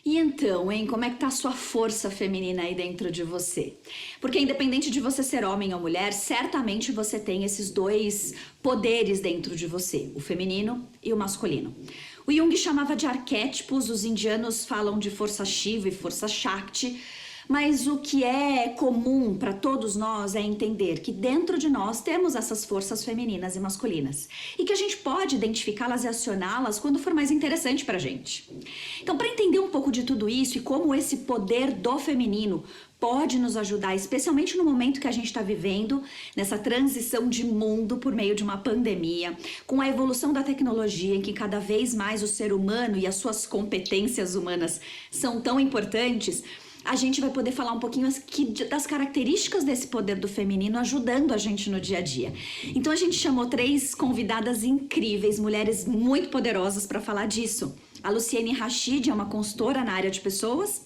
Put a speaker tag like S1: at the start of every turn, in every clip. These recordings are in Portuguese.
S1: E então, hein, como é que tá a sua força feminina aí dentro de você? Porque independente de você ser homem ou mulher, certamente você tem esses dois poderes dentro de você, o feminino e o masculino. O Jung chamava de arquétipos, os indianos falam de força Shiva e força Shakti, mas o que é comum para todos nós é entender que dentro de nós temos essas forças femininas e masculinas e que a gente pode identificá-las e acioná-las quando for mais interessante para a gente. Então, para entender um pouco de tudo isso e como esse poder do feminino pode nos ajudar, especialmente no momento que a gente está vivendo, nessa transição de mundo por meio de uma pandemia, com a evolução da tecnologia, em que cada vez mais o ser humano e as suas competências humanas são tão importantes, a gente vai poder falar um pouquinho aqui das características desse poder do feminino ajudando a gente no dia a dia. Então a gente chamou 3 convidadas incríveis, mulheres muito poderosas para falar disso. A Luciene Rachid é uma consultora na área de pessoas,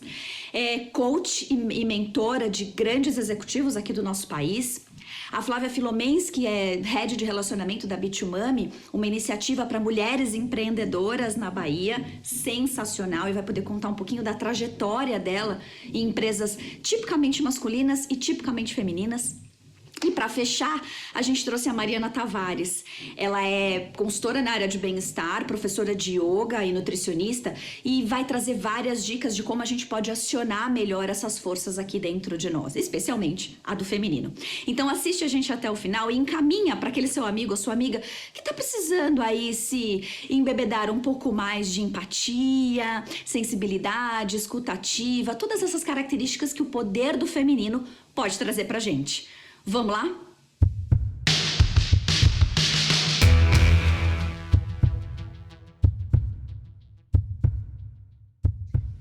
S1: é coach e mentora de grandes executivos aqui do nosso país. A Flávia Filomens, que é head de relacionamento da Bitumami, uma iniciativa para mulheres empreendedoras na Bahia, sensacional, e vai poder contar um pouquinho da trajetória dela em empresas tipicamente masculinas e tipicamente femininas. E para fechar, a gente trouxe a Mariana Tavares. Ela é consultora na área de bem-estar, professora de yoga e nutricionista e vai trazer várias dicas de como a gente pode acionar melhor essas forças aqui dentro de nós, especialmente a do feminino. Então assiste a gente até o final e encaminha para aquele seu amigo ou sua amiga que está precisando aí se embebedar um pouco mais de empatia, sensibilidade, escutativa, todas essas características que o poder do feminino pode trazer pra gente. Vamos lá?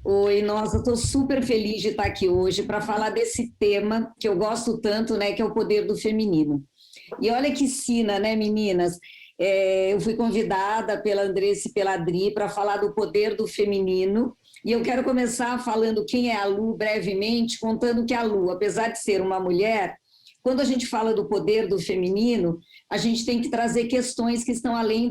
S2: Oi, nossa, estou super feliz de estar aqui hoje para falar desse tema que eu gosto tanto, né, que é o poder do feminino. E olha que sina, né, meninas? Eu fui convidada pela Andressa e pela Adri para falar do poder do feminino. E eu quero começar falando quem é a Lu brevemente, contando que a Lu, apesar de ser uma mulher, quando a gente fala do poder do feminino, a gente tem que trazer questões que estão além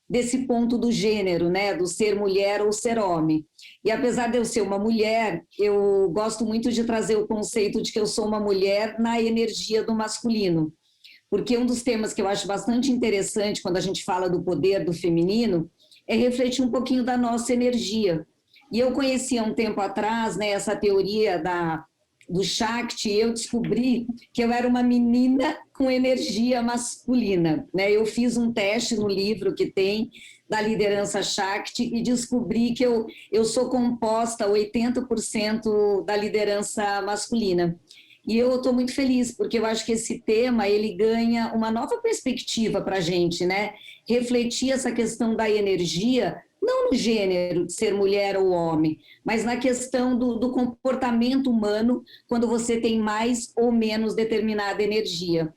S2: desse ponto do gênero, né, do ser mulher ou ser homem. E apesar de eu ser uma mulher, eu gosto muito de trazer o conceito de que eu sou uma mulher na energia do masculino, porque um dos temas que eu acho bastante interessante quando a gente fala do poder do feminino é refletir um pouquinho da nossa energia. E eu conheci há um tempo atrás, né, essa teoria do Shakti, e eu descobri que eu era uma menina com energia masculina, né? Eu fiz um teste no livro que tem da liderança Shakti e descobri que eu sou composta 80% da liderança masculina. E eu estou muito feliz, porque eu acho que esse tema ele ganha uma nova perspectiva para a gente, né? Refletir essa questão da energia, não no gênero de ser mulher ou homem, mas na questão do comportamento humano quando você tem mais ou menos determinada energia.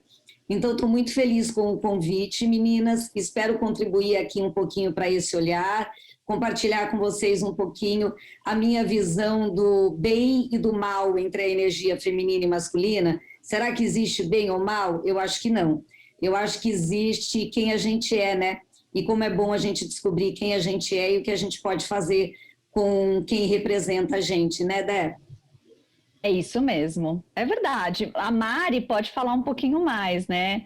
S2: Então, estou muito feliz com o convite, meninas. Espero contribuir aqui um pouquinho para esse olhar, compartilhar com vocês um pouquinho a minha visão do bem e do mal entre a energia feminina e masculina. Será que existe bem ou mal? Eu acho que não. Eu acho que existe quem a gente é, né? E como é bom a gente descobrir quem a gente é e o que a gente pode fazer com quem representa a gente, né, Dé?
S3: É isso mesmo, é verdade. A Mari pode falar um pouquinho mais, né?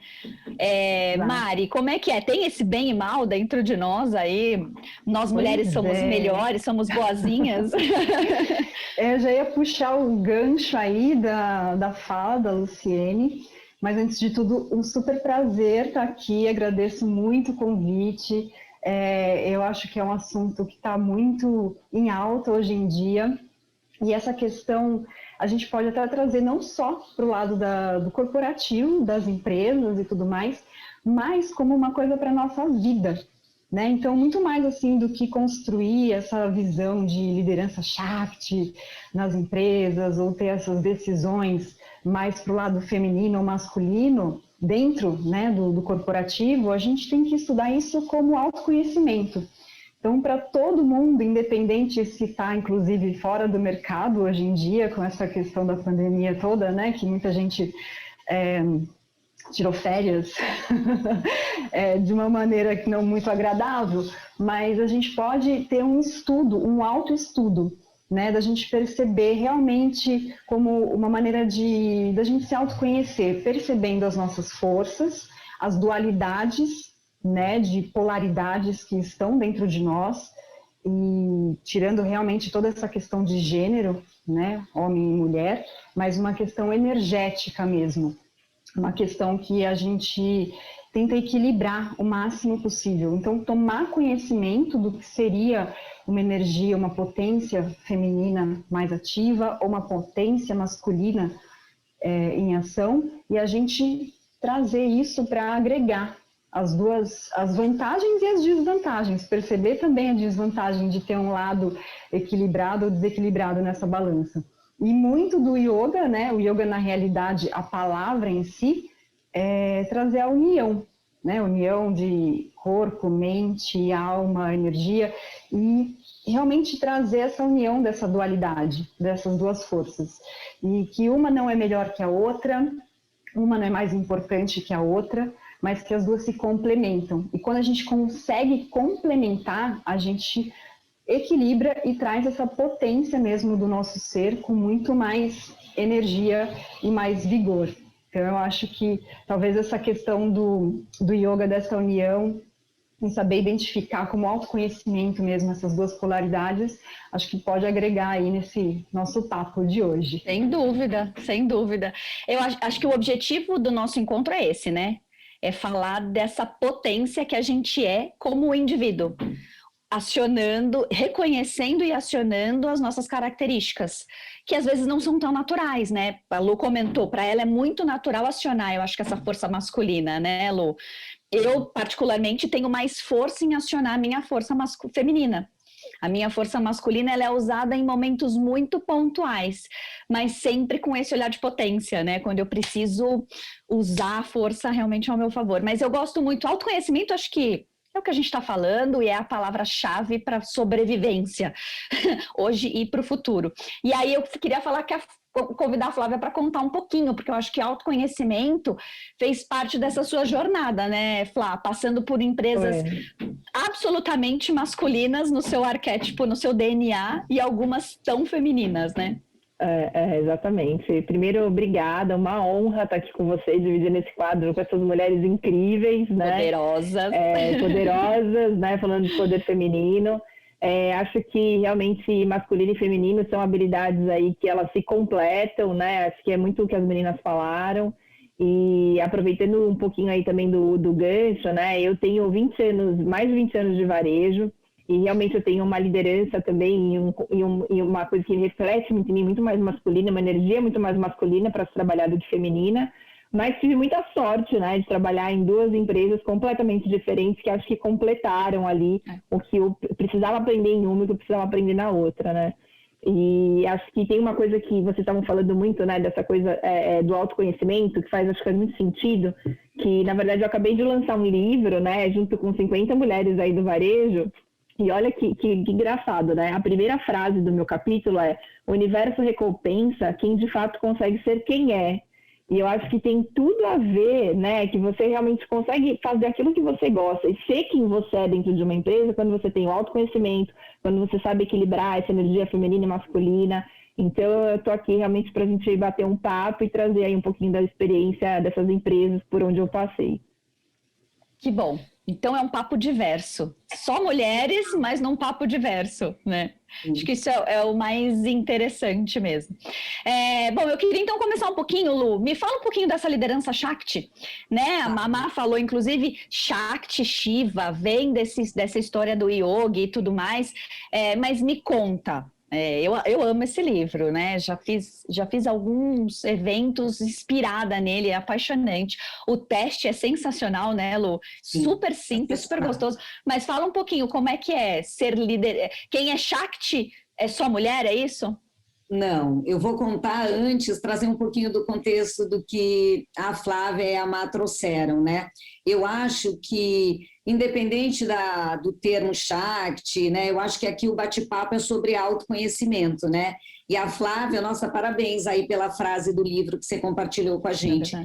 S3: Mari, como é que é? Tem esse bem e mal dentro de nós aí? Nós mulheres
S4: Pois
S3: somos melhores, somos boazinhas?
S4: Eu já ia puxar o gancho aí da fala da Luciene, mas antes de tudo, um super prazer estar aqui, agradeço muito o convite. Eu acho que é um assunto que está muito em alta hoje em dia, e essa questão a gente pode até trazer não só para o lado do corporativo, das empresas e tudo mais, mas como uma coisa para a nossa vida, né? Então, muito mais assim do que construir essa visão de liderança Shakti nas empresas ou ter essas decisões mais para o lado feminino ou masculino dentro, né, do corporativo, a gente tem que estudar isso como autoconhecimento. Então, para todo mundo, independente se está, inclusive, fora do mercado hoje em dia, com essa questão da pandemia toda, né, que muita gente tirou férias de uma maneira que não muito agradável, mas a gente pode ter um estudo, um autoestudo, né, da gente perceber realmente como uma maneira da gente se autoconhecer, percebendo as nossas forças, as dualidades, né, de polaridades que estão dentro de nós, e tirando realmente toda essa questão de gênero, né, homem e mulher, mas uma questão energética mesmo, uma questão que a gente tenta equilibrar o máximo possível. Então, tomar conhecimento do que seria uma energia, uma potência feminina mais ativa ou uma potência masculina em ação, e a gente trazer isso para agregar as vantagens e as desvantagens, perceber também a desvantagem de ter um lado equilibrado ou desequilibrado nessa balança. E muito do yoga, né? O yoga, na realidade, a palavra em si, é trazer a união, né? União de corpo, mente, alma, energia, e realmente trazer essa união dessa dualidade, dessas duas forças. E que uma não é melhor que a outra, uma não é mais importante que a outra, mas que as duas se complementam. E quando a gente consegue complementar, a gente equilibra e traz essa potência mesmo do nosso ser com muito mais energia e mais vigor. Então, eu acho que talvez essa questão do yoga, dessa união, em saber identificar como autoconhecimento mesmo essas duas polaridades, acho que pode agregar aí nesse nosso papo de hoje.
S3: Sem dúvida, sem dúvida. Eu acho que o objetivo do nosso encontro é esse, né? É falar dessa potência que a gente é como indivíduo, acionando, reconhecendo e acionando as nossas características, que às vezes não são tão naturais, né? A Lu comentou, para ela é muito natural acionar, eu acho que essa força masculina, né, Lu? Eu, particularmente, tenho mais força em acionar a minha força feminina. A minha força masculina, ela é usada em momentos muito pontuais, mas sempre com esse olhar de potência, né? Quando eu preciso usar a força realmente ao meu favor. Mas eu gosto muito, autoconhecimento, acho que é o que a gente está falando e é a palavra-chave para sobrevivência hoje e para o futuro. E aí eu queria convidar a Flávia para contar um pouquinho, porque eu acho que autoconhecimento fez parte dessa sua jornada, né, Flá? Passando por empresas absolutamente masculinas no seu arquétipo, no seu DNA, e algumas tão femininas, né?
S5: Exatamente. Primeiro, obrigada, uma honra estar aqui com vocês, dividindo esse quadro com essas mulheres incríveis, né?
S3: Poderosas.
S5: Poderosas, né? Falando de poder feminino. Acho que realmente masculino e feminino são habilidades aí que elas se completam, né? Acho que é muito o que as meninas falaram. E aproveitando um pouquinho aí também do gancho, né? Eu tenho 20 anos, mais de 20 anos de varejo, e realmente eu tenho uma liderança também e uma coisa que reflete muito em mim, muito mais masculina, uma energia muito mais masculina para se trabalhar do que feminina, mas tive muita sorte, né, de trabalhar em duas empresas completamente diferentes, que acho que completaram ali o que eu precisava aprender em uma e o que eu precisava aprender na outra, né. E acho que tem uma coisa que vocês estavam falando muito, né, dessa coisa do autoconhecimento, que acho que faz muito sentido, que na verdade eu acabei de lançar um livro, né, junto com 50 mulheres aí do varejo. E olha que engraçado, né? A primeira frase do meu capítulo é: o universo recompensa quem de fato consegue ser quem é. E eu acho que tem tudo a ver, né? Que você realmente consegue fazer aquilo que você gosta e ser quem você é dentro de uma empresa quando você tem o autoconhecimento, quando você sabe equilibrar essa energia feminina e masculina. Então, eu estou aqui realmente para a gente bater um papo e trazer aí um pouquinho da experiência dessas empresas por onde eu passei.
S3: Que bom. Então é um papo diverso. Só mulheres, mas num papo diverso, né? Acho que isso é o mais interessante mesmo. Bom, eu queria então começar um pouquinho, Lu. Me fala um pouquinho dessa liderança Shakti, né? A Mamá falou, inclusive, Shakti, Shiva, vem dessa história do yoga e tudo mais. Mas me conta. Eu amo esse livro, né? Já fiz alguns eventos inspirada nele, é apaixonante. O teste é sensacional, né, Lu? Sim. Super simples, super gostoso. Mas fala um pouquinho, como é que é ser líder? Quem é Shakti é só mulher, é isso?
S2: Não, eu vou contar antes, trazer um pouquinho do contexto do que a Flávia e a Má trouxeram, né? Eu acho que, independente do termo Shakti, né? Eu acho que aqui o bate-papo é sobre autoconhecimento, né? E a Flávia, nossa, parabéns aí pela frase do livro que você compartilhou com a gente.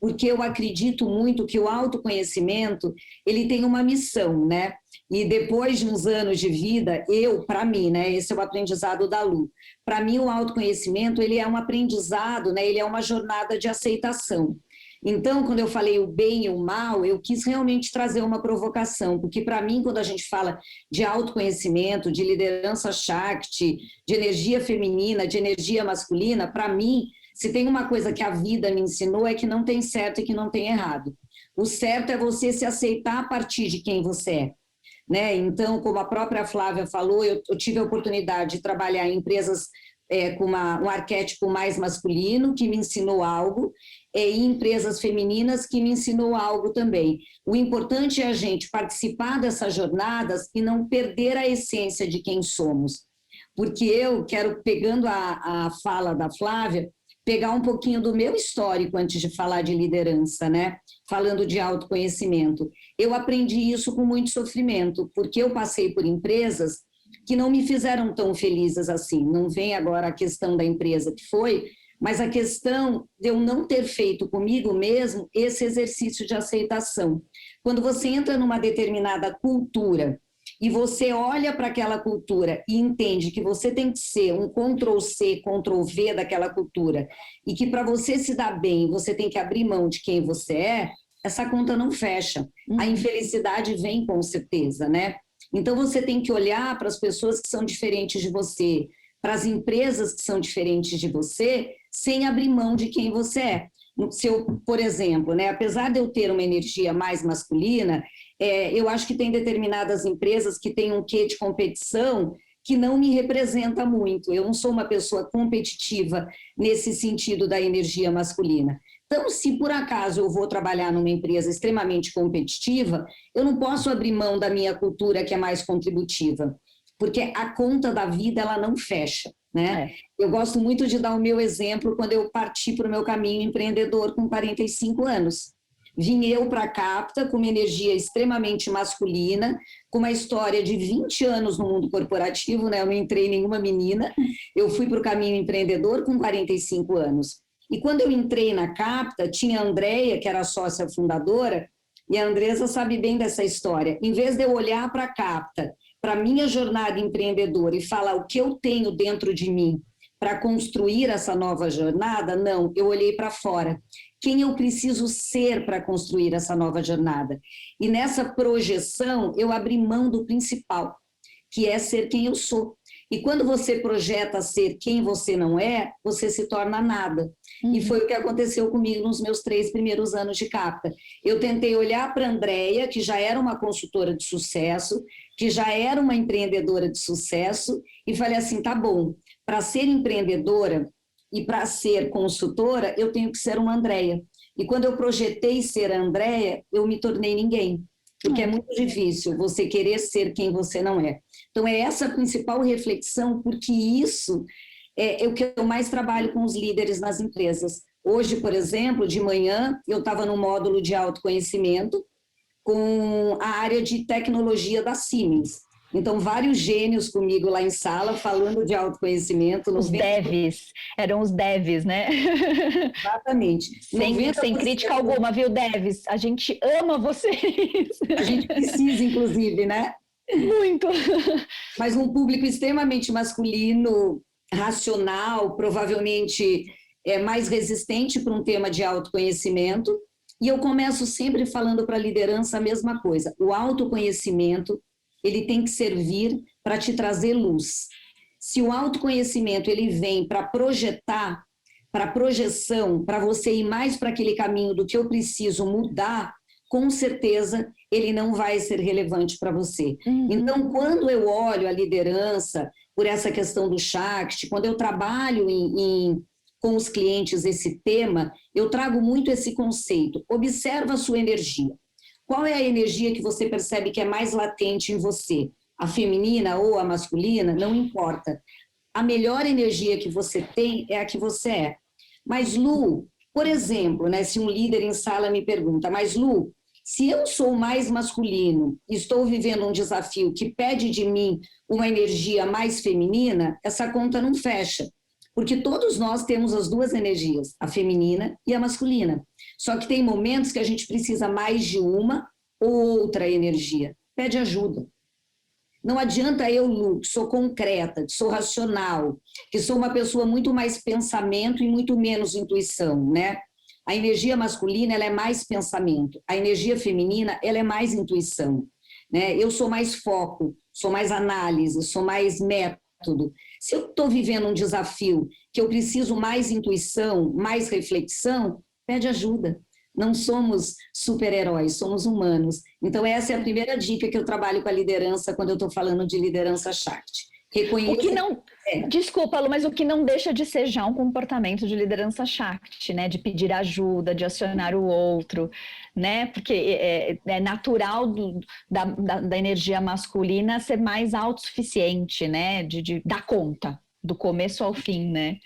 S2: porque eu acredito muito que o autoconhecimento, ele tem uma missão, né? E depois de uns anos de vida, para mim, né, esse é o aprendizado da Lu. Para mim, o autoconhecimento, ele é um aprendizado, né, ele é uma jornada de aceitação. Então, quando eu falei o bem e o mal, eu quis realmente trazer uma provocação, porque para mim, quando a gente fala de autoconhecimento, de liderança Shakti, de energia feminina, de energia masculina, para mim, se tem uma coisa que a vida me ensinou é que não tem certo e que não tem errado. O certo é você se aceitar a partir de quem você é. Né? Então, como a própria Flávia falou, eu tive a oportunidade de trabalhar em empresas com um arquétipo mais masculino, que me ensinou algo, e empresas femininas, que me ensinou algo também. O importante é a gente participar dessas jornadas e não perder a essência de quem somos. Porque eu quero, pegando a fala da Flávia, pegar um pouquinho do meu histórico antes de falar de liderança, né? Falando de autoconhecimento. Eu aprendi isso com muito sofrimento, porque eu passei por empresas que não me fizeram tão felizes assim. Não vem agora a questão da empresa que foi, mas a questão de eu não ter feito comigo mesmo esse exercício de aceitação. Quando você entra numa determinada cultura e você olha para aquela cultura e entende que você tem que ser um Ctrl+C, Ctrl+V daquela cultura e que para você se dar bem, você tem que abrir mão de quem você é, essa conta não fecha. A infelicidade vem com certeza, né? Então você tem que olhar para as pessoas que são diferentes de você, para as empresas que são diferentes de você, sem abrir mão de quem você é. Se eu, por exemplo, né, apesar de eu ter uma energia mais masculina, eu acho que tem determinadas empresas que têm um quê de competição que não me representa muito. Eu não sou uma pessoa competitiva nesse sentido da energia masculina. Então, se por acaso eu vou trabalhar numa empresa extremamente competitiva, eu não posso abrir mão da minha cultura que é mais contributiva, porque a conta da vida ela não fecha. Né? Eu gosto muito de dar o meu exemplo quando eu parti para o meu caminho empreendedor com 45 anos. Vim eu para a Capta com uma energia extremamente masculina, com uma história de 20 anos no mundo corporativo, né? Eu não entrei nenhuma menina, eu fui para o caminho empreendedor com 45 anos. E quando eu entrei na Capta, tinha a Andreia, que era a sócia fundadora, e a Andresa sabe bem dessa história. Em vez de eu olhar para a Capta, para a minha jornada empreendedora e falar o que eu tenho dentro de mim para construir essa nova jornada, não, eu olhei para fora. Quem eu preciso ser para construir essa nova jornada? E nessa projeção, eu abri mão do principal, que é ser quem eu sou. E quando você projeta ser quem você não é, você se torna nada. E foi o que aconteceu comigo nos meus 3 primeiros anos de Capta. Eu tentei olhar para a Andreia, que já era uma consultora de sucesso, que já era uma empreendedora de sucesso, e falei assim, tá bom, para ser empreendedora e para ser consultora, eu tenho que ser uma Andreia. E quando eu projetei ser a Andreia, eu me tornei ninguém. Porque é muito difícil você querer ser quem você não é. Então, é essa a principal reflexão, porque isso é o que eu mais trabalho com os líderes nas empresas. Hoje, por exemplo, de manhã, eu estava no módulo de autoconhecimento com a área de tecnologia da Siemens. Então, vários gênios comigo lá em sala, falando de autoconhecimento.
S3: Os devs, eram os devs, né?
S2: Exatamente.
S3: Sem crítica alguma, viu, devs? A gente ama vocês.
S2: A gente precisa, inclusive, né?
S3: Muito.
S2: Mas um público extremamente masculino, racional, provavelmente mais resistente para um tema de autoconhecimento. E eu começo sempre falando para a liderança a mesma coisa. O autoconhecimento, ele tem que servir para te trazer luz. Se o autoconhecimento ele vem para projetar, para projeção, para você ir mais para aquele caminho do que eu preciso mudar, com certeza ele não vai ser relevante para você. Então, quando eu olho a liderança por essa questão do Shakti, quando eu trabalho com os clientes esse tema, eu trago muito esse conceito. Observa a sua energia. Qual é a energia que você percebe que é mais latente em você? A feminina ou a masculina? Não importa. A melhor energia que você tem é a que você é. Mas, Lu, por exemplo, né, se um líder em sala me pergunta, mas, Lu, se eu sou mais masculino e estou vivendo um desafio que pede de mim uma energia mais feminina, essa conta não fecha. Porque todos nós temos as duas energias, a feminina e a masculina. Só que tem momentos que a gente precisa mais de uma ou outra energia. Pede ajuda. Não adianta eu, Lu, que sou concreta, que sou racional, que sou uma pessoa muito mais pensamento e muito menos intuição, né? A energia masculina, ela é mais pensamento. A energia feminina, ela é mais intuição, né? Eu sou mais foco, sou mais análise, sou mais método. Se eu estou vivendo um desafio que eu preciso mais intuição, mais reflexão, pede ajuda. Não somos super-heróis, somos humanos. Então, essa é a primeira dica que eu trabalho com a liderança quando eu estou falando de liderança Shakti.
S3: O que não, desculpa, Lu, mas o que não deixa de ser já um comportamento de liderança Shakti, né? De pedir ajuda, de acionar o outro, né? Porque é natural da energia masculina ser mais autossuficiente, né? De dar conta, do começo ao fim, né?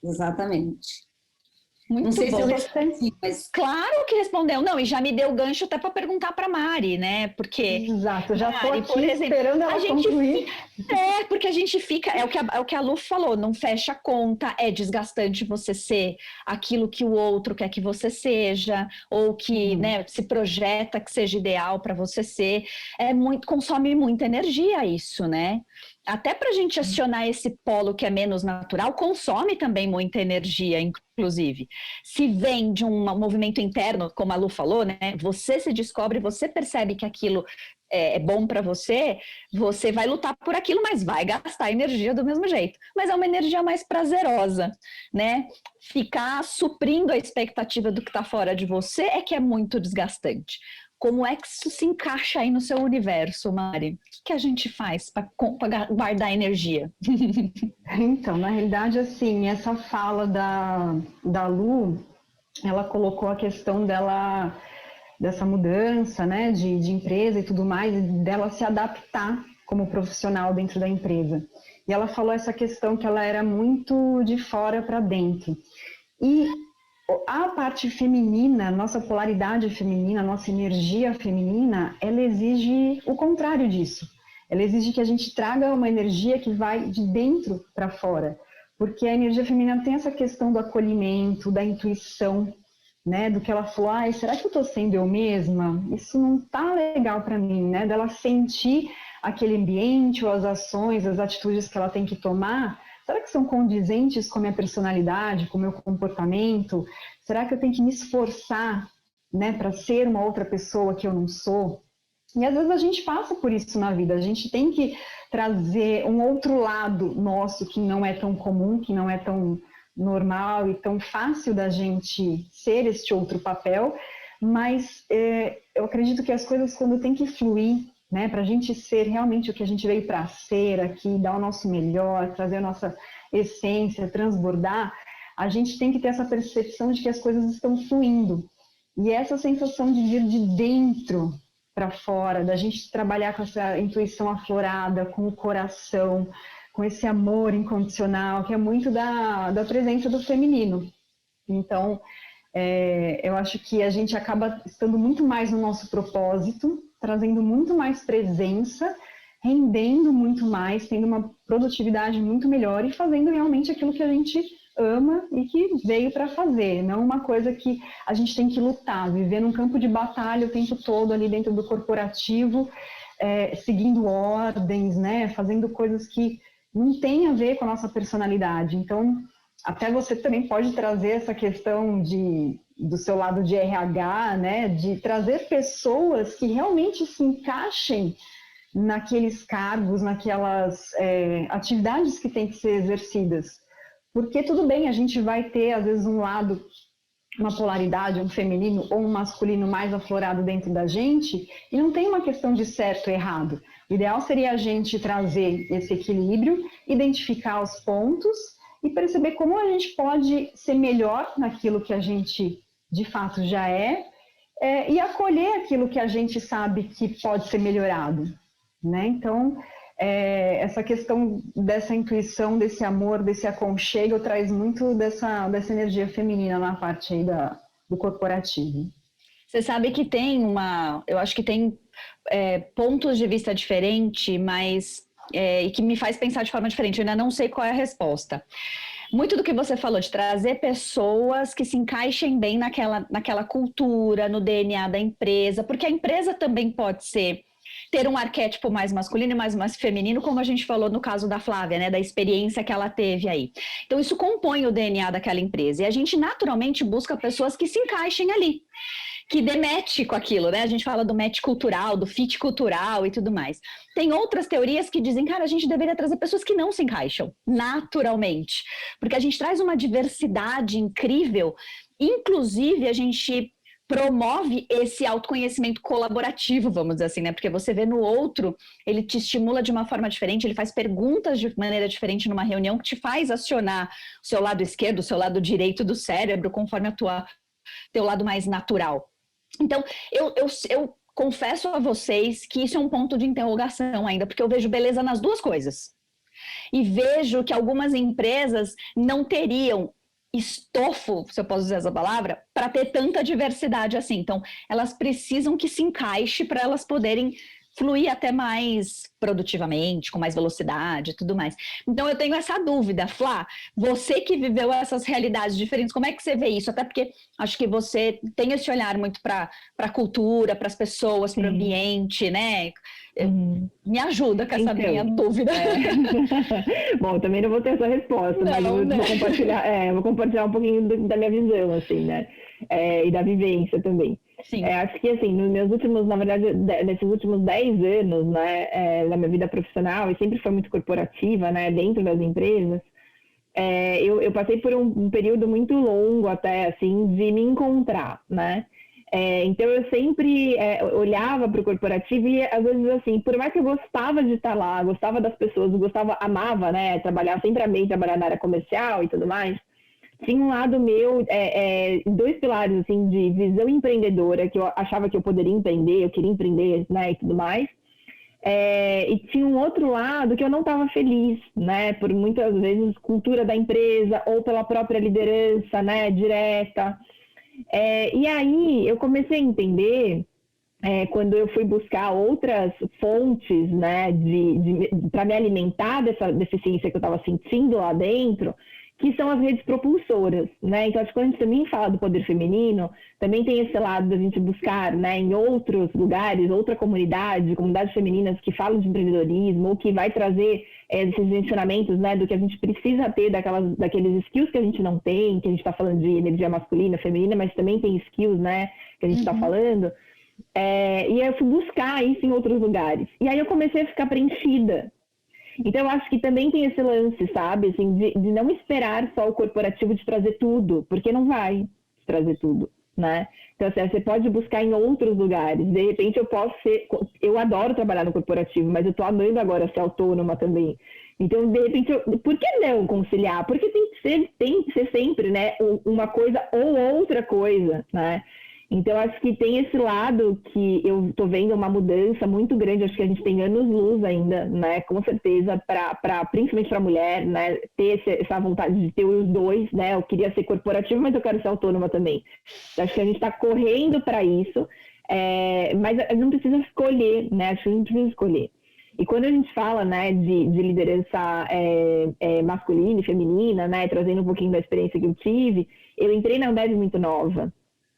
S2: Exatamente.
S3: Muito
S2: não sei
S3: bom.
S2: se eu respondi, mas...
S3: Claro que respondeu. Não, e já me deu gancho até para perguntar para Mari, né? Porque...
S4: Exato, já estou aqui
S3: por exemplo,
S4: esperando ela concluir.
S3: Porque a gente fica... É o que a Lu falou, não fecha a conta, é desgastante você ser aquilo que o outro quer que você seja, ou que né, se projeta que seja ideal para você ser. Consome muita energia isso, né? Até para a gente acionar esse polo que é menos natural, consome também muita energia, inclusive. Se vem de um movimento interno, como a Lu falou, né? Você se descobre, você percebe que aquilo é bom para você, você vai lutar por aquilo, mas vai gastar energia do mesmo jeito. Mas é uma energia mais prazerosa, né? Ficar suprindo a expectativa do que está fora de você é que é muito desgastante. Como é que isso se encaixa aí no seu universo, Mari? O que a gente faz para guardar energia?
S4: Então, na realidade, assim, essa fala da Lu, ela colocou a questão dessa mudança, né, de empresa e tudo mais, e dela se adaptar como profissional dentro da empresa. E ela falou essa questão que ela era muito de fora para dentro. E a parte feminina, nossa polaridade feminina, nossa energia feminina, ela exige o contrário disso. Ela exige que a gente traga uma energia que vai de dentro para fora. Porque a energia feminina tem essa questão do acolhimento, da intuição, né? Do que ela falou, será que eu estou sendo eu mesma? Isso não está legal para mim, né? Dela sentir aquele ambiente, ou as ações, as atitudes que ela tem que tomar. Será que são condizentes com a minha personalidade, com o meu comportamento? Será que eu tenho que me esforçar, né, para ser uma outra pessoa que eu não sou? E às vezes a gente passa por isso na vida, a gente tem que trazer um outro lado nosso que não é tão comum, que não é tão normal e tão fácil da gente ser este outro papel, mas eu acredito que as coisas quando tem que fluir, né, para a gente ser realmente o que a gente veio para ser aqui, dar o nosso melhor, trazer a nossa essência, transbordar, a gente tem que ter essa percepção de que as coisas estão fluindo. E essa sensação de vir de dentro para fora, da gente trabalhar com essa intuição aflorada, com o coração, com esse amor incondicional, que é muito da presença do feminino. Então, eu acho que a gente acaba estando muito mais no nosso propósito, trazendo muito mais presença, rendendo muito mais, tendo uma produtividade muito melhor e fazendo realmente aquilo que a gente ama e que veio para fazer, não uma coisa que a gente tem que lutar, viver num campo de batalha o tempo todo ali dentro do corporativo, seguindo ordens, né, fazendo coisas que não tem a ver com a nossa personalidade. Então, até você também pode trazer essa questão do seu lado de RH, né, de trazer pessoas que realmente se encaixem naqueles cargos, naquelas atividades que têm que ser exercidas. Porque tudo bem, a gente vai ter, às vezes, um lado, uma polaridade, um feminino ou um masculino mais aflorado dentro da gente, e não tem uma questão de certo e errado. O ideal seria a gente trazer esse equilíbrio, identificar os pontos e perceber como a gente pode ser melhor naquilo que a gente, de fato, já e acolher aquilo que a gente sabe que pode ser melhorado, né? Então, essa questão dessa intuição, desse amor, desse aconchego, traz muito dessa energia feminina na parte aí do corporativo.
S3: Você sabe que eu acho que tem pontos de vista diferentes, mas e que me faz pensar de forma diferente. Eu ainda não sei qual é a resposta. Muito do que você falou, de trazer pessoas que se encaixem bem naquela cultura, no DNA da empresa, porque a empresa também pode ter um arquétipo mais masculino e mais feminino, como a gente falou no caso da Flávia, né, da experiência que ela teve aí. Então, isso compõe o DNA daquela empresa. E a gente, naturalmente, busca pessoas que se encaixem ali, que dê match com aquilo, né? A gente fala do match cultural, do fit cultural e tudo mais. Tem outras teorias que dizem, cara, a gente deveria trazer pessoas que não se encaixam, naturalmente. Porque a gente traz uma diversidade incrível, inclusive a gente promove esse autoconhecimento colaborativo, vamos dizer assim, né? Porque você vê no outro, ele te estimula de uma forma diferente, ele faz perguntas de maneira diferente numa reunião que te faz acionar o seu lado esquerdo, o seu lado direito do cérebro, conforme teu lado mais natural. Então, eu confesso a vocês que isso é um ponto de interrogação ainda, porque eu vejo beleza nas duas coisas. E vejo que algumas empresas não teriam estofo, se eu posso usar essa palavra, para ter tanta diversidade assim. Então, elas precisam que se encaixe para elas poderem fluir até mais produtivamente, com mais velocidade e tudo mais. Então, eu tenho essa dúvida. Flá, você que viveu essas realidades diferentes, como é que você vê isso? Até porque acho que você tem esse olhar muito para a cultura, para as pessoas, para o ambiente, né? Me ajuda com essa minha dúvida.
S5: Bom, também não vou ter essa resposta, mas vou compartilhar um pouquinho da minha visão, assim, né? E da vivência também. Acho que, assim, nesses últimos 10 anos, né, da minha vida profissional, e sempre foi muito corporativa, né, dentro das empresas, eu passei por um período muito longo até, assim, de me encontrar, né? Então, eu sempre olhava para o corporativo e, às vezes, assim, por mais que eu gostava de estar lá, gostava das pessoas, amava, né, sempre amei trabalhar na área comercial e tudo mais, tinha um lado meu, dois pilares, assim, de visão empreendedora, que eu achava que eu poderia empreender, eu queria empreender, né, e tudo mais. E tinha um outro lado que eu não estava feliz, né, por muitas vezes cultura da empresa ou pela própria liderança, né, direta. E aí eu comecei a entender, quando eu fui buscar outras fontes, né, para me alimentar dessa deficiência que eu estava sentindo lá dentro, que são as redes propulsoras, né? Então, acho que quando a gente também fala do poder feminino, também tem esse lado da gente buscar, né, em outros lugares, outra comunidades femininas que falam de empreendedorismo, ou que vai trazer esses ensinamentos, né, do que a gente precisa ter, daqueles skills que a gente não tem, que a gente está falando de energia masculina, feminina, mas também tem skills, né, que a gente está falando. E aí eu fui buscar isso em outros lugares. E aí eu comecei a ficar preenchida. Então, eu acho que também tem esse lance, sabe, assim, de não esperar só o corporativo de trazer tudo, porque não vai trazer tudo, né? Então, assim, você pode buscar em outros lugares. De repente, eu adoro trabalhar no corporativo, mas eu estou amando agora ser autônoma também. Então, de repente, por que não conciliar? Porque tem que ser sempre, né, uma coisa ou outra coisa, né? Então, acho que tem esse lado que eu estou vendo uma mudança muito grande. Acho que a gente tem anos-luz ainda, né? Com certeza, principalmente para a mulher, né? Ter essa vontade de ter os dois, né? Eu queria ser corporativa, mas eu quero ser autônoma também. Acho que a gente está correndo para isso, mas a gente não precisa escolher, né? Acho que a gente precisa escolher. E quando a gente fala, né, de liderança masculina e feminina, né? Trazendo um pouquinho da experiência que eu tive, eu entrei na Ambev muito nova.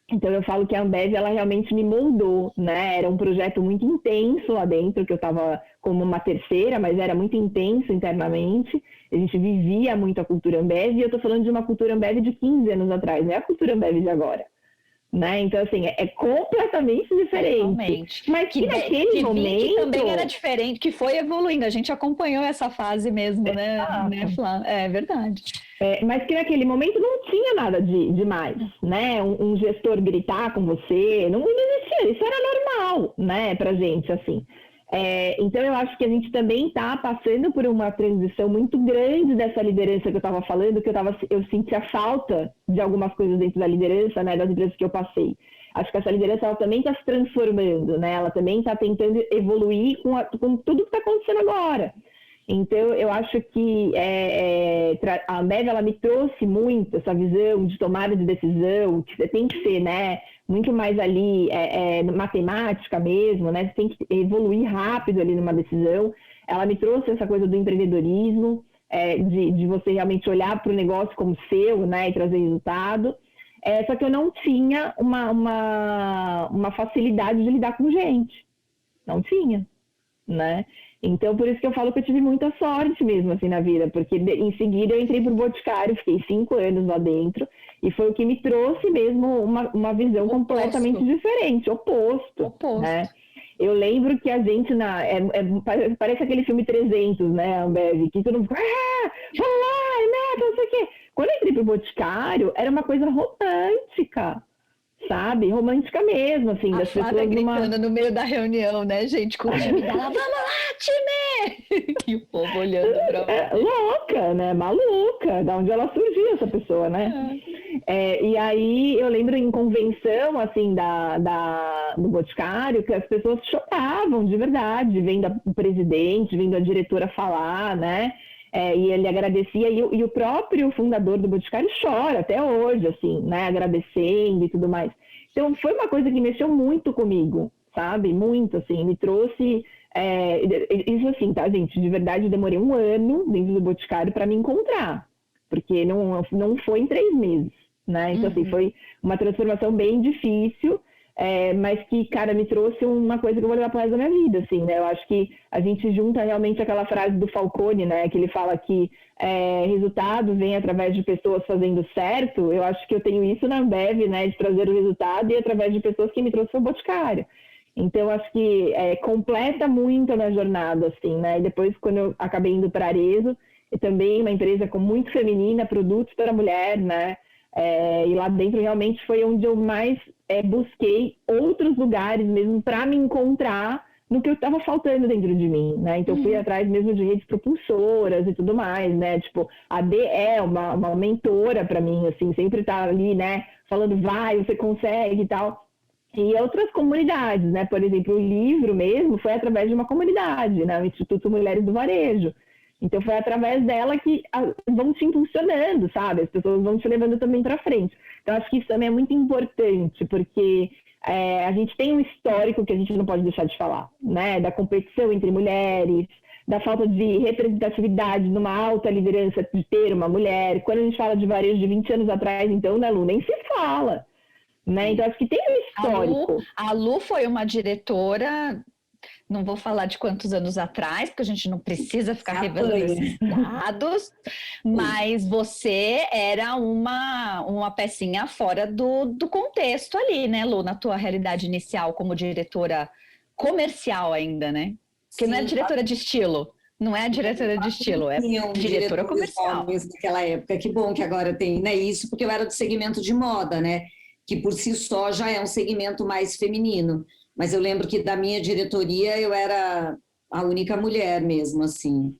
S5: Então, eu falo que a Ambev, ela realmente me moldou, né? Era um projeto muito intenso lá dentro, que eu estava como uma terceira, mas era muito intenso internamente. A gente vivia muito a cultura Ambev, e eu estou falando de uma cultura Ambev de 15 anos atrás, não é a cultura Ambev de agora. Né? Então, assim, é completamente diferente.
S3: Totalmente.
S5: Mas que naquele momento...
S3: Que também era diferente, que foi evoluindo. A gente acompanhou essa fase mesmo, né, Flá? É verdade.
S5: Mas que naquele momento não tinha nada de mais, né? Um gestor gritar com você, não existia, isso era normal, né, pra gente, assim. Então, eu acho que a gente também está passando por uma transição muito grande dessa liderança que eu estava falando, que eu sentia falta de algumas coisas dentro da liderança, né, das empresas que eu passei. Acho que essa liderança ela também está se transformando, né? Ela também está tentando evoluir com tudo que está acontecendo agora. Então, eu acho que a Ambev, ela me trouxe muito essa visão de tomada de decisão, que tem que ser, né, muito mais ali matemática mesmo, né? Você tem que evoluir rápido ali numa decisão. ela me trouxe essa coisa do empreendedorismo, de você realmente olhar para o negócio como seu, né, e trazer resultado. Só que eu não tinha uma facilidade de lidar com gente. Não tinha, né? Então, por isso que eu falo que eu tive muita sorte mesmo, assim, na vida. Porque em seguida eu entrei pro Boticário, fiquei 5 anos lá dentro. E foi o que me trouxe mesmo uma visão completamente diferente, oposto. Né? Eu lembro que a gente, parece aquele filme 300, né, Ambev, que todo mundo fica, vamos lá, né, não sei o quê. Quando eu entrei pro Boticário, era uma coisa romântica, sabe? Romântica mesmo, assim,
S3: a
S5: das
S3: Flávia
S5: pessoas
S3: gritando no meio da reunião, né, gente, com o time dela, vamos lá, time! E o povo olhando pra você.
S5: Louca, né? Maluca, da onde ela surgiu, essa pessoa, né? E aí eu lembro em convenção, assim, do Boticário, que as pessoas choravam, de verdade, vendo o presidente, vendo a diretora falar, né? E ele agradecia, e o próprio fundador do Boticário chora até hoje, assim, né? Agradecendo e tudo mais. Então, foi uma coisa que mexeu muito comigo, sabe? Muito, assim, me trouxe... isso assim, tá, gente? De verdade, eu demorei 1 ano dentro do Boticário para me encontrar, porque não foi em 3 meses, né? Então, assim, foi uma transformação bem difícil, mas que, cara, me trouxe uma coisa que eu vou levar pro resto da minha vida, assim, né? Eu acho que a gente junta realmente aquela frase do Falcone, né? Que ele fala que resultado vem através de pessoas fazendo certo. Eu acho que eu tenho isso na Ambev, né? De trazer o resultado e através de pessoas que me trouxeram o Boticário. Então, acho que completa muito a minha jornada, assim, né? E depois, quando eu acabei indo para a Arezzo, e também uma empresa muito feminina, produtos para mulher, né? E lá dentro realmente foi onde eu mais busquei outros lugares mesmo para me encontrar no que eu estava faltando dentro de mim, né? Então, fui atrás mesmo de redes propulsoras e tudo mais, né? Tipo, a D é uma mentora para mim, assim, sempre tá ali, né? Falando, vai, você consegue e tal. E outras comunidades, né? Por exemplo, o livro mesmo foi através de uma comunidade, né? O Instituto Mulheres do Varejo. Então, foi através dela que vão te impulsionando, sabe? As pessoas vão te levando também para frente. Então, acho que isso também é muito importante, porque a gente tem um histórico que a gente não pode deixar de falar, né? Da competição entre mulheres, da falta de representatividade numa alta liderança de ter uma mulher. Quando a gente fala de varejo de 20 anos atrás, então, né, Lu, nem se fala. Né? Então, acho que tem um histórico.
S3: A Lu foi uma diretora, não vou falar de quantos anos atrás, porque a gente não precisa ficar revelando esses dados, mas você era uma pecinha fora do contexto ali, né, Lu, na tua realidade inicial como diretora comercial ainda, né? Porque não é diretora de estilo. Não é diretora de estilo, é diretora comercial.
S2: Naquela época, que bom que agora tem, né, isso, porque eu era do segmento de moda, né? Que por si só já é um segmento mais feminino. Mas eu lembro que da minha diretoria eu era a única mulher mesmo, assim.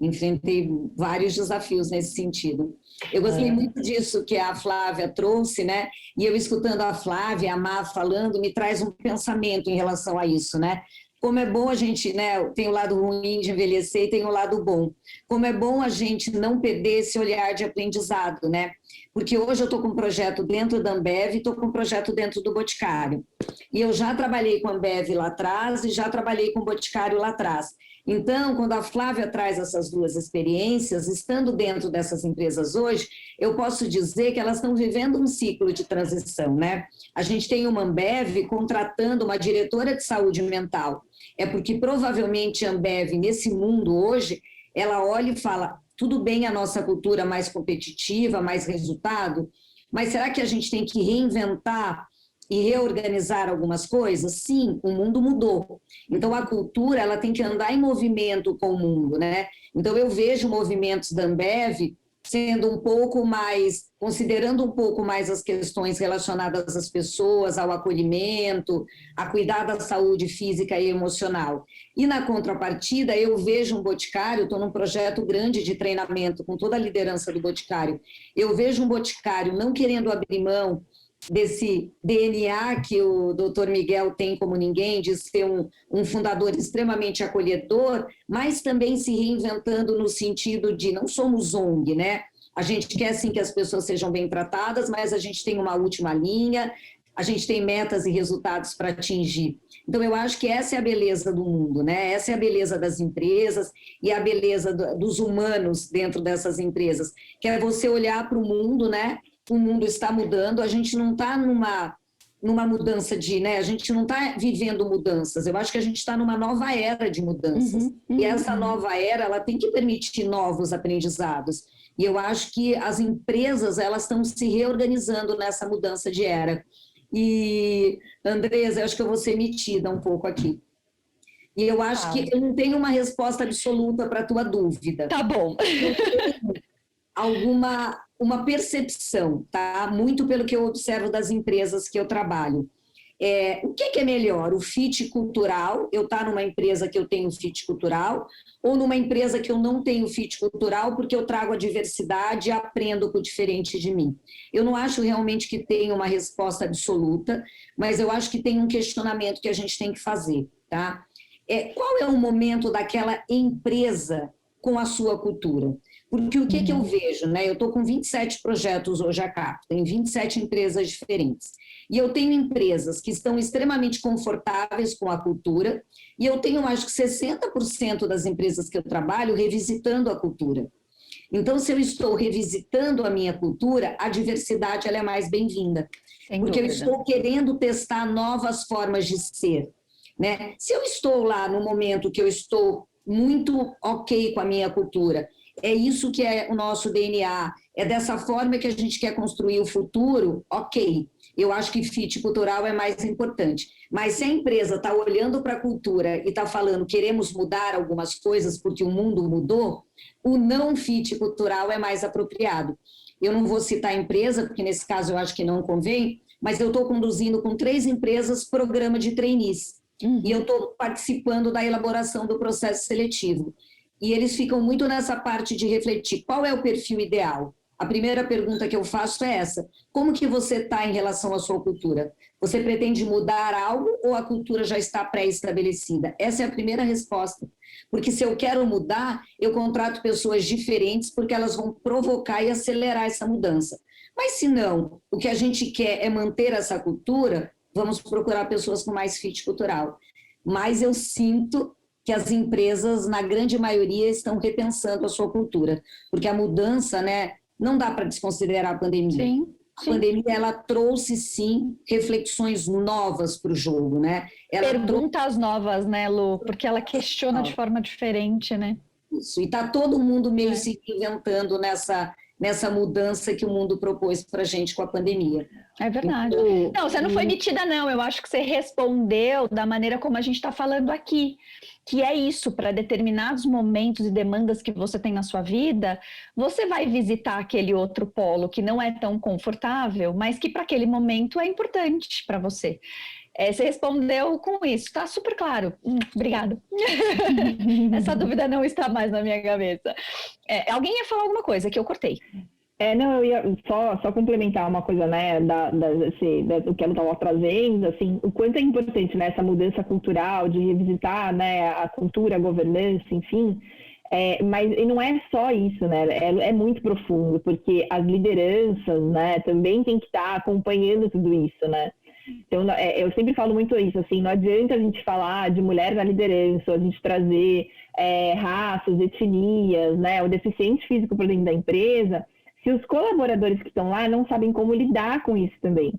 S2: Enfrentei vários desafios nesse sentido. Eu gostei muito disso que a Flávia trouxe, né? E eu escutando a Flávia, a Má falando, me traz um pensamento em relação a isso, né? Como é bom a gente, né? Tem o lado ruim de envelhecer e tem o lado bom. Como é bom a gente não perder esse olhar de aprendizado, né? Porque hoje eu estou com um projeto dentro da Ambev e estou com um projeto dentro do Boticário. E eu já trabalhei com a Ambev lá atrás e já trabalhei com o Boticário lá atrás. Então, quando a Flávia traz essas 2 experiências, estando dentro dessas empresas hoje, eu posso dizer que elas estão vivendo um ciclo de transição, né? A gente tem uma Ambev contratando uma diretora de saúde mental. É porque provavelmente a Ambev, nesse mundo hoje, ela olha e fala, tudo bem a nossa cultura mais competitiva, mais resultado, mas será que a gente tem que reinventar e reorganizar algumas coisas? Sim, o mundo mudou. Então, a cultura ela tem que andar em movimento com o mundo, né? Então, eu vejo movimentos da Ambev sendo um pouco mais, considerando um pouco mais as questões relacionadas às pessoas, ao acolhimento, a cuidar da saúde física e emocional. E na contrapartida, eu vejo um Boticário, estou num projeto grande de treinamento com toda a liderança do Boticário, eu vejo um Boticário não querendo abrir mão desse DNA que o doutor Miguel tem como ninguém, de ser um fundador extremamente acolhedor, mas também se reinventando no sentido de não somos ONG, né? A gente quer sim que as pessoas sejam bem tratadas, mas a gente tem uma última linha, a gente tem metas e resultados para atingir. Então, eu acho que essa é a beleza do mundo, né? Essa é a beleza das empresas e a beleza dos humanos dentro dessas empresas, que é você olhar para o mundo, né? O mundo está mudando, a gente não está numa mudança né? A gente não está vivendo mudanças, eu acho que a gente está numa nova era de mudanças. E essa nova era, ela tem que permitir novos aprendizados. E eu acho que as empresas, elas estão se reorganizando nessa mudança de era. E, Andresa, eu acho que eu vou ser metida um pouco aqui. E eu acho que eu não tenho uma resposta absoluta para a tua dúvida.
S3: Tá bom.
S2: Uma percepção, tá? Muito pelo que eu observo das empresas que eu trabalho. O que é melhor? O fit cultural, eu estar numa empresa que eu tenho fit cultural, ou numa empresa que eu não tenho fit cultural, porque eu trago a diversidade e aprendo com o diferente de mim. Eu não acho realmente que tem uma resposta absoluta, mas eu acho que tem um questionamento que a gente tem que fazer, tá? Qual é o momento daquela empresa com a sua cultura? Porque o que eu vejo, né? Eu estou com 27 projetos hoje a Capta, em 27 empresas diferentes. E eu tenho empresas que estão extremamente confortáveis com a cultura, e eu tenho, acho que 60% das empresas que eu trabalho revisitando a cultura. Então, se eu estou revisitando a minha cultura, a diversidade ela é mais bem-vinda. Porque eu estou querendo testar novas formas de ser, né? Se eu estou lá no momento que eu estou muito ok com a minha cultura, é isso que é o nosso DNA, é dessa forma que a gente quer construir o futuro, ok. Eu acho que fit cultural é mais importante. Mas se a empresa está olhando para a cultura e está falando queremos mudar algumas coisas porque o mundo mudou, o não fit cultural é mais apropriado. Eu não vou citar a empresa, porque nesse caso eu acho que não convém, mas eu estou conduzindo com 3 empresas programa de trainees. E eu estou participando da elaboração do processo seletivo. E eles ficam muito nessa parte de refletir qual é o perfil ideal. A primeira pergunta que eu faço é essa: como que você está em relação à sua cultura? Você pretende mudar algo ou a cultura já está pré-estabelecida? Essa é a primeira resposta. Porque se eu quero mudar, eu contrato pessoas diferentes porque elas vão provocar e acelerar essa mudança. Mas se não, o que a gente quer é manter essa cultura, vamos procurar pessoas com mais fit cultural. Mas eu sinto que as empresas, na grande maioria, estão repensando a sua cultura, porque a mudança, né, não dá para desconsiderar a pandemia.
S3: Sim.
S2: A pandemia, ela trouxe, sim, reflexões novas para o jogo, né?
S3: Perguntas novas, né, Lu? Porque ela questiona de forma diferente, né?
S2: Isso, e está todo mundo meio se inventando nessa mudança que o mundo propôs para a gente com a pandemia.
S3: É verdade. Não, você não foi metida, não. Eu acho que você respondeu da maneira como a gente está falando aqui, que é isso, para determinados momentos e demandas que você tem na sua vida, você vai visitar aquele outro polo que não é tão confortável, mas que para aquele momento é importante para você. Você respondeu com isso, tá super claro. Obrigada. Essa dúvida não está mais na minha cabeça. Alguém ia falar alguma coisa que eu cortei.
S5: Não, eu ia só complementar uma coisa, né, do que ela estava trazendo, assim, o quanto é importante, né, essa mudança cultural, de revisitar, né, a cultura, a governança, enfim, mas e não é só isso, né, é muito profundo, porque as lideranças, né, também tem que estar acompanhando tudo isso, né. Então, eu sempre falo muito isso, assim, não adianta a gente falar de mulher na liderança, a gente trazer raças, etnias, né, o deficiente físico para dentro da empresa, se os colaboradores que estão lá não sabem como lidar com isso também,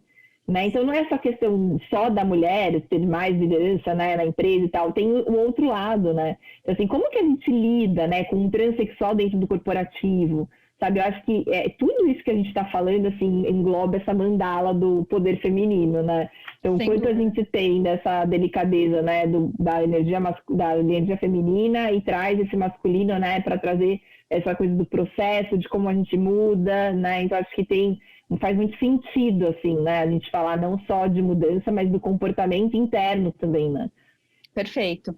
S5: né? Então, não é só questão só da mulher ter mais liderança, né, na empresa e tal, tem o outro lado, né? Então, assim, como que a gente lida, né, com um transexual dentro do corporativo, sabe? Eu acho que tudo isso que a gente está falando, assim, engloba essa mandala do poder feminino, né? Então, quanto a gente tem dessa delicadeza, né, da energia feminina e traz esse masculino, né, para trazer essa coisa do processo, de como a gente muda, né? Então, acho que faz muito sentido, assim, né, a gente falar não só de mudança, mas do comportamento interno também, né?
S3: Perfeito.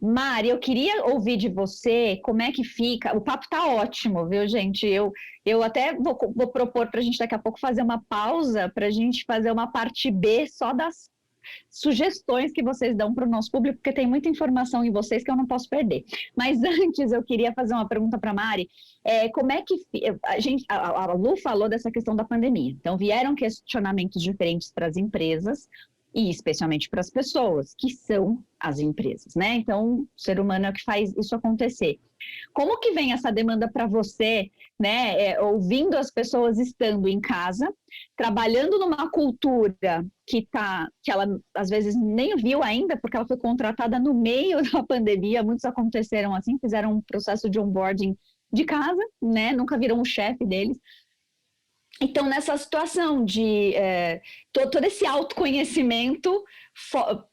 S3: Mari, eu queria ouvir de você como é que fica. O papo tá ótimo, viu, gente? Eu até vou propor para a gente daqui a pouco fazer uma pausa para a gente fazer uma parte B só das sugestões que vocês dão para o nosso público, porque tem muita informação em vocês que eu não posso perder. Mas antes eu queria fazer uma pergunta para a Mari. Como é que a Lu falou dessa questão da pandemia. Então, vieram questionamentos diferentes para as empresas e especialmente para as pessoas, que são as empresas, né? Então, o ser humano é o que faz isso acontecer. Como que vem essa demanda para você, né? Ouvindo as pessoas estando em casa, trabalhando numa cultura que ela às vezes nem viu ainda, porque ela foi contratada no meio da pandemia, muitos aconteceram assim, fizeram um processo de onboarding de casa, né? Nunca viram o chefe deles. Então, nessa situação de todo esse autoconhecimento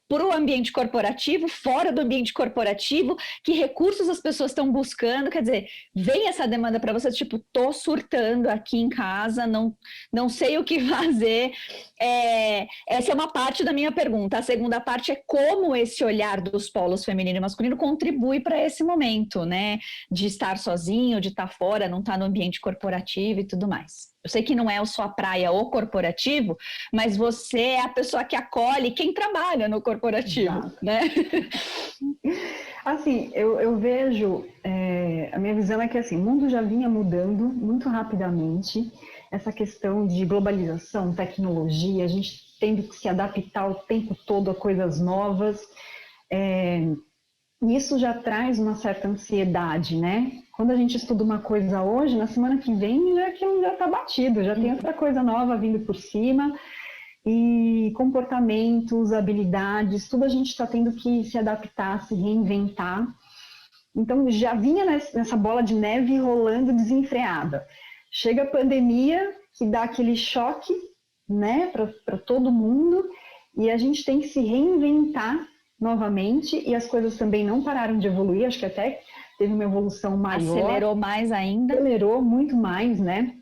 S3: para o ambiente corporativo, fora do ambiente corporativo, que recursos as pessoas estão buscando, quer dizer, vem essa demanda para você, tipo, tô surtando aqui em casa, não sei o que fazer. Essa é uma parte da minha pergunta. A segunda parte é como esse olhar dos polos feminino e masculino contribui para esse momento, né? De estar sozinho, de estar fora, não estar no ambiente corporativo e tudo mais. Eu sei que não é a sua praia o corporativo, mas você é a pessoa que acolhe quem trabalha no corporativo,
S4: Exato.
S3: né?
S4: Assim, eu vejo, a minha visão é que assim, o mundo já vinha mudando muito rapidamente, essa questão de globalização, tecnologia, a gente tendo que se adaptar o tempo todo a coisas novas, isso já traz uma certa ansiedade, né? Quando a gente estuda uma coisa hoje, na semana que vem aquilo já está batido, já tem outra coisa nova vindo por cima, e comportamentos, habilidades, tudo a gente está tendo que se adaptar, se reinventar. Então já vinha nessa bola de neve rolando desenfreada. Chega a pandemia, que dá aquele choque, né, para todo mundo, e a gente tem que se reinventar novamente, e as coisas também não pararam de evoluir, acho que até teve uma evolução maior.
S3: Acelerou mais ainda.
S4: Acelerou muito mais, né?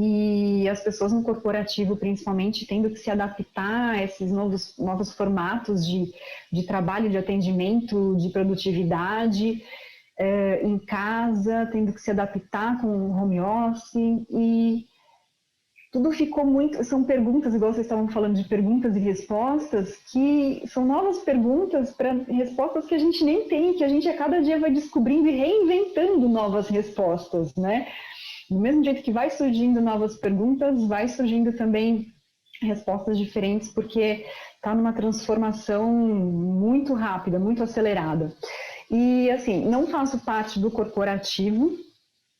S4: E as pessoas no corporativo, principalmente, tendo que se adaptar a esses novos formatos de trabalho, de atendimento, de produtividade, em casa, tendo que se adaptar com o home office, e tudo ficou muito... São perguntas, igual vocês estavam falando de perguntas e respostas, que são novas perguntas para respostas que a gente nem tem, que a gente a cada dia vai descobrindo e reinventando novas respostas, né? Do mesmo jeito que vai surgindo novas perguntas, vai surgindo também respostas diferentes, porque está numa transformação muito rápida, muito acelerada. E, assim, não faço parte do corporativo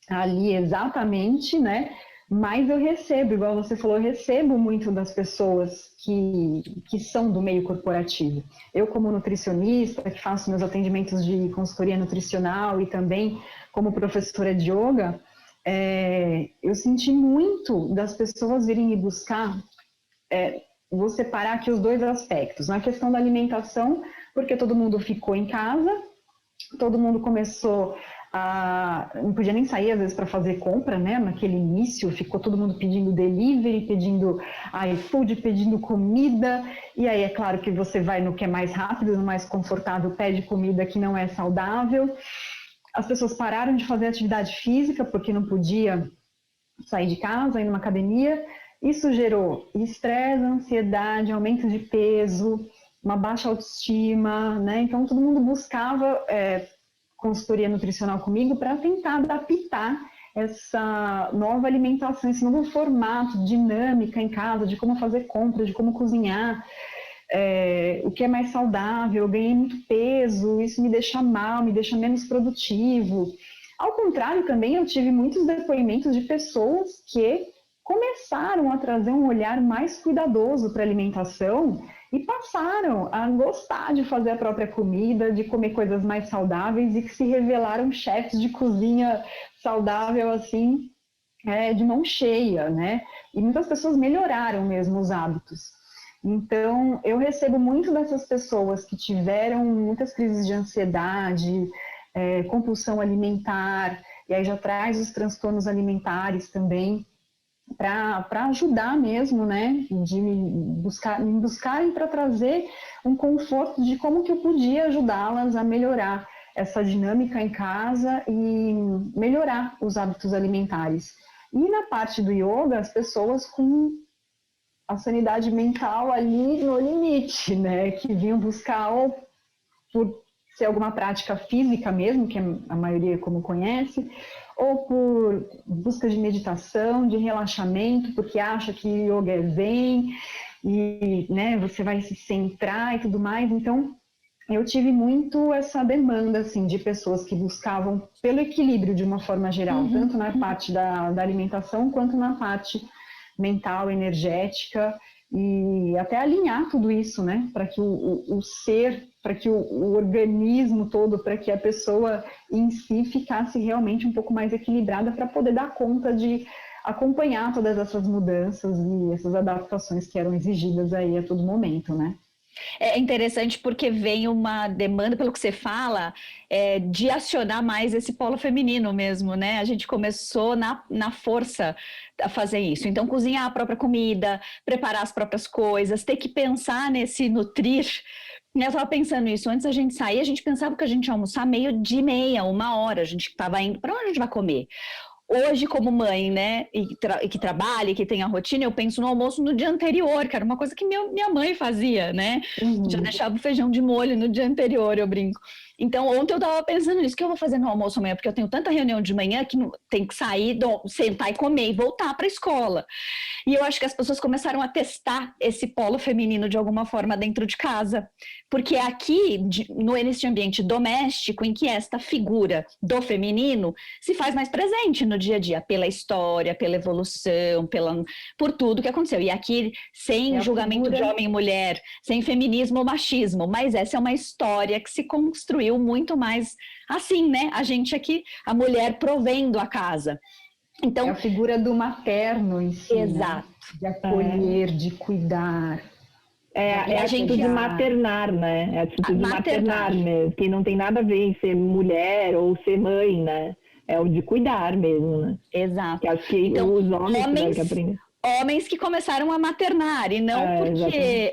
S4: ali exatamente, né? Mas eu recebo, igual você falou, eu recebo muito das pessoas que são do meio corporativo. Eu, como nutricionista, que faço meus atendimentos de consultoria nutricional e também como professora de yoga, eu senti muito das pessoas virem me buscar. Vou separar aqui os dois aspectos. Na questão da alimentação, porque todo mundo ficou em casa, todo mundo começou não podia nem sair às vezes para fazer compra, né? Naquele início ficou todo mundo pedindo delivery, pedindo iFood, pedindo comida, e aí é claro que você vai no que é mais rápido, no mais confortável, pede comida que não é saudável. As pessoas pararam de fazer atividade física porque não podia sair de casa, ir numa academia. Isso gerou estresse, ansiedade, aumento de peso, uma baixa autoestima, né? Então todo mundo buscava consultoria nutricional comigo para tentar adaptar essa nova alimentação, esse novo formato, dinâmica em casa, de como fazer compras, de como cozinhar, o que é mais saudável. Eu ganhei muito peso, isso me deixa mal, me deixa menos produtivo. Ao contrário, também eu tive muitos depoimentos de pessoas que começaram a trazer um olhar mais cuidadoso para a alimentação e passaram a gostar de fazer a própria comida, de comer coisas mais saudáveis, e que se revelaram chefes de cozinha saudável, assim, de mão cheia, né? E muitas pessoas melhoraram mesmo os hábitos. Então, eu recebo muito dessas pessoas que tiveram muitas crises de ansiedade, compulsão alimentar, e aí já traz os transtornos alimentares também, para ajudar mesmo, né, de me buscarem para trazer um conforto de como que eu podia ajudá-las a melhorar essa dinâmica em casa e melhorar os hábitos alimentares. E na parte do yoga, as pessoas com a sanidade mental ali no limite, né? Que vinham buscar ou por ser alguma prática física mesmo, que a maioria como conhece, ou por busca de meditação, de relaxamento, porque acha que yoga é zen e, né, você vai se centrar e tudo mais. Então, eu tive muito essa demanda, assim, de pessoas que buscavam pelo equilíbrio de uma forma geral, tanto na parte da alimentação quanto na parte mental, energética, e até alinhar tudo isso, né, para que o ser, para que o organismo todo, para que a pessoa em si ficasse realmente um pouco mais equilibrada para poder dar conta de acompanhar todas essas mudanças e essas adaptações que eram exigidas aí a todo momento, né?
S3: É interessante porque vem uma demanda, pelo que você fala, de acionar mais esse polo feminino mesmo, né? A gente começou na força a fazer isso. Então, cozinhar a própria comida, preparar as próprias coisas, ter que pensar nesse nutrir. Eu estava pensando isso, antes da gente sair, a gente pensava que a gente ia almoçar 12:30, 1 hora, a gente estava indo, para onde a gente vai comer? Hoje, como mãe, né, e que trabalha, e que tem a rotina, eu penso no almoço no dia anterior, que era uma coisa que minha mãe fazia, né? Já deixava o feijão de molho no dia anterior, eu brinco. Então, ontem eu estava pensando nisso, o que eu vou fazer no almoço amanhã? Porque eu tenho tanta reunião de manhã que tem que sair, sentar e comer e voltar para a escola. E eu acho que as pessoas começaram a testar esse polo feminino de alguma forma dentro de casa. Porque aqui, nesse ambiente doméstico, em que esta figura do feminino se faz mais presente no dia a dia, pela história, pela evolução, por tudo que aconteceu. E aqui, sem julgamento de homem e mulher, sem feminismo ou machismo, mas essa é uma história que se construiu muito mais assim, né? A gente aqui, a mulher provendo a casa. Então,
S4: é a figura do materno em si,
S3: exato.
S4: Né? De acolher, de cuidar.
S5: É a atitude de maternar, né? É a atitude de maternar mesmo, que não tem nada a ver em ser mulher ou ser mãe, né? É o de cuidar mesmo, né?
S3: Exato.
S5: Que acho que então, os homens tiveram que aprender.
S3: Homens que começaram a maternar, e não porque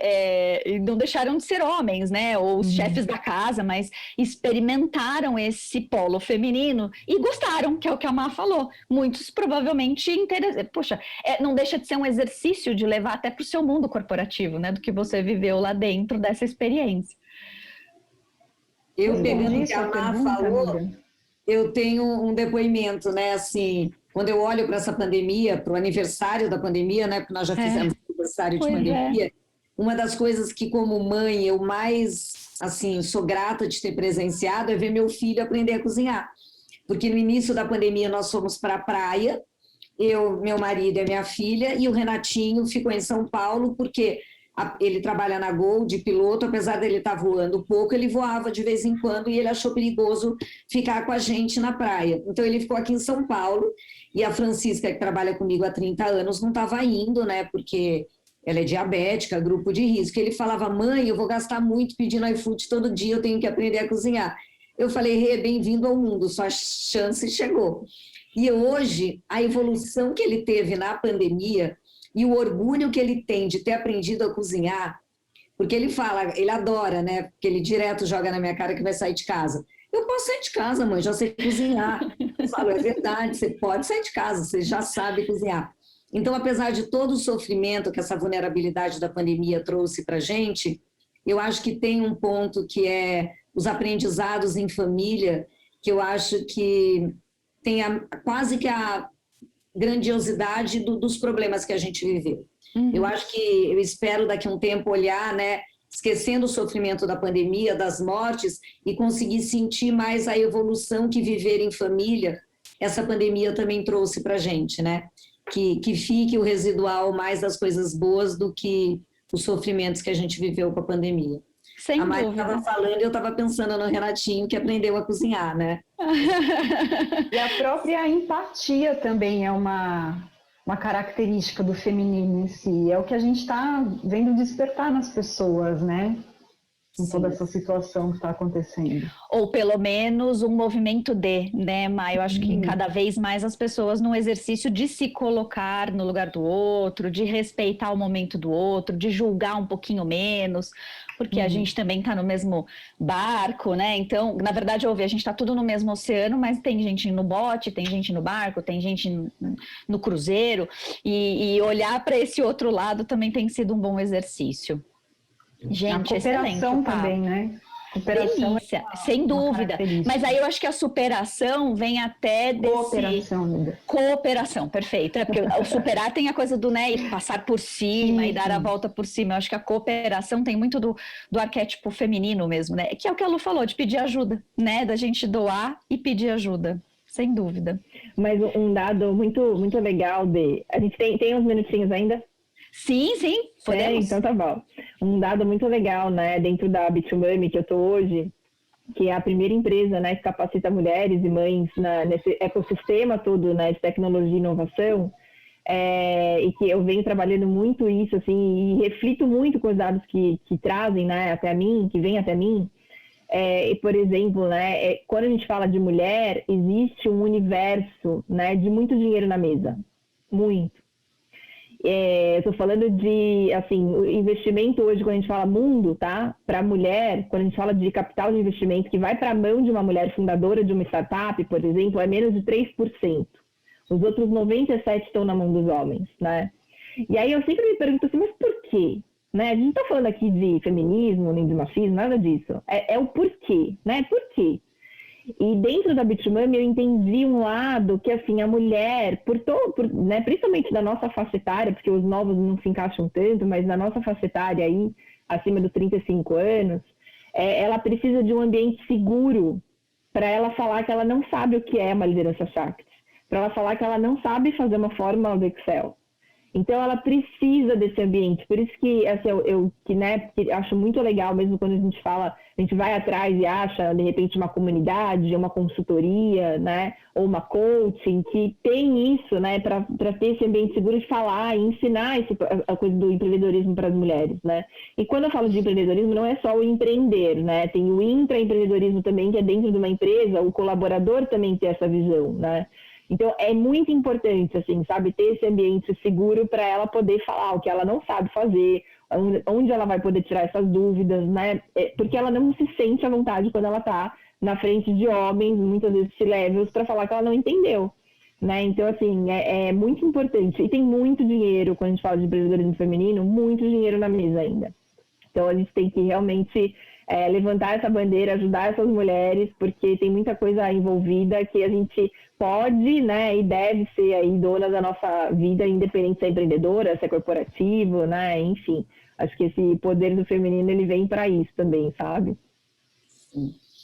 S3: não deixaram de ser homens, né? Ou os chefes da casa, mas experimentaram esse polo feminino e gostaram, que é o que a Má falou. Muitos provavelmente poxa, não deixa de ser um exercício de levar até para o seu mundo corporativo, né? Do que você viveu lá dentro dessa experiência.
S2: Eu, pegando o que a Má falou, eu tenho um depoimento, né? Assim, quando eu olho para essa pandemia, para o aniversário da pandemia, né? Porque nós já fizemos aniversário de pandemia. Uma das coisas que, como mãe, eu mais, assim, sou grata de ter presenciado é ver meu filho aprender a cozinhar. Porque no início da pandemia nós fomos para a praia, eu, meu marido e a minha filha, e o Renatinho ficou em São Paulo, porque ele trabalha na Gol de piloto, apesar dele estar voando pouco, ele voava de vez em quando e ele achou perigoso ficar com a gente na praia. Então ele ficou aqui em São Paulo e a Francisca, que trabalha comigo há 30 anos, não estava indo, né, porque ela é diabética, grupo de risco. Ele falava, mãe, eu vou gastar muito pedindo iFood todo dia, eu tenho que aprender a cozinhar. Eu falei, Rê, bem-vindo ao mundo, sua chance chegou. E hoje, a evolução que ele teve na pandemia e o orgulho que ele tem de ter aprendido a cozinhar, porque ele fala, ele adora, né? Porque ele direto joga na minha cara que vai sair de casa. Eu posso sair de casa, mãe, já sei cozinhar. Eu falo, é verdade, você pode sair de casa, você já sabe cozinhar. Então, apesar de todo o sofrimento que essa vulnerabilidade da pandemia trouxe para a gente, eu acho que tem um ponto que é os aprendizados em família, que eu acho que tem quase que a grandiosidade dos problemas que a gente viveu. Eu acho que, eu espero daqui a um tempo olhar, né, esquecendo o sofrimento da pandemia, das mortes, e conseguir sentir mais a evolução que viver em família, essa pandemia também trouxe para a gente, né? Que fique o residual mais das coisas boas do que os sofrimentos que a gente viveu com a pandemia.
S3: Sem
S2: a Mari
S3: dúvida.
S2: estava falando e eu estava pensando no Renatinho, que aprendeu a cozinhar, né?
S4: E a própria empatia também é uma característica do feminino em si. É o que a gente está vendo despertar nas pessoas, né? com toda essa situação que está acontecendo.
S3: Ou pelo menos um movimento né, Mai? Eu acho que cada vez mais as pessoas num exercício de se colocar no lugar do outro, de respeitar o momento do outro, de julgar um pouquinho menos, porque a gente também está no mesmo barco, né? Então, na verdade, a gente está tudo no mesmo oceano, mas tem gente no bote, tem gente no barco, tem gente no cruzeiro, e olhar para esse outro lado também tem sido um bom exercício. Gente,
S4: a cooperação
S3: excelente,
S4: também, né? Cooperação
S3: delícia, sem dúvida. Mas aí eu acho que a superação vem até desse...
S4: Cooperação, amiga.
S3: Cooperação, perfeito. Porque o superar tem a coisa do, né, passar por cima e dar a volta por cima. Eu acho que a cooperação tem muito do arquétipo feminino mesmo, né? Que é o que a Lu falou, de pedir ajuda, né? Da gente doar e pedir ajuda, sem dúvida.
S5: Mas um dado muito, muito legal a gente tem uns minutinhos ainda?
S3: Sim, podemos.
S5: Então tá bom. Um dado muito legal, né, dentro da Bitumami que eu tô hoje, que é a primeira empresa, né, que capacita mulheres e mães nesse ecossistema todo, né, de tecnologia e inovação, e que eu venho trabalhando muito isso, assim, e reflito muito com os dados que trazem, né, até mim, que vêm até mim. E, por exemplo, né, quando a gente fala de mulher, existe um universo, né, de muito dinheiro na mesa, muito. Estou falando de, assim, o investimento hoje, quando a gente fala mundo, tá? Para a mulher, quando a gente fala de capital de investimento que vai para a mão de uma mulher fundadora de uma startup, por exemplo, é menos de 3%. Os outros 97% estão na mão dos homens, né? E aí eu sempre me pergunto assim, mas por quê? Né? A gente não está falando aqui de feminismo, nem de machismo, nada disso. É o porquê, né? Por quê? E dentro da Bitumami eu entendi um lado que, assim, a mulher, né, principalmente da nossa faixa etária, porque os novos não se encaixam tanto, mas na nossa faixa etária aí, acima dos 35 anos, ela precisa de um ambiente seguro para ela falar que ela não sabe o que é uma liderança Shakti, para ela falar que ela não sabe fazer uma fórmula do Excel. Então, ela precisa desse ambiente. Por isso que, assim, que acho muito legal, mesmo quando a gente fala, a gente vai atrás e acha, de repente, uma comunidade, uma consultoria, né, ou uma coaching, que tem isso, né, para ter esse ambiente seguro de falar e ensinar a coisa do empreendedorismo para as mulheres, né. E quando eu falo de empreendedorismo, não é só o empreender, né, tem o intraempreendedorismo também, que é dentro de uma empresa, o colaborador também tem essa visão, né. Então, é muito importante, assim, sabe, ter esse ambiente seguro para ela poder falar o que ela não sabe fazer, onde ela vai poder tirar essas dúvidas, né? Porque ela não se sente à vontade quando ela está na frente de homens, muitas vezes C-levels, para falar que ela não entendeu, né? Então, assim, é muito importante. E tem muito dinheiro, quando a gente fala de empreendedorismo feminino, muito dinheiro na mesa ainda. Então, a gente tem que realmente levantar essa bandeira, ajudar essas mulheres, porque tem muita coisa envolvida que a gente pode, né, e deve ser aí dona da nossa vida, independente se é empreendedora, se é corporativo, né, enfim. Acho que esse poder do feminino, ele vem para isso também, sabe?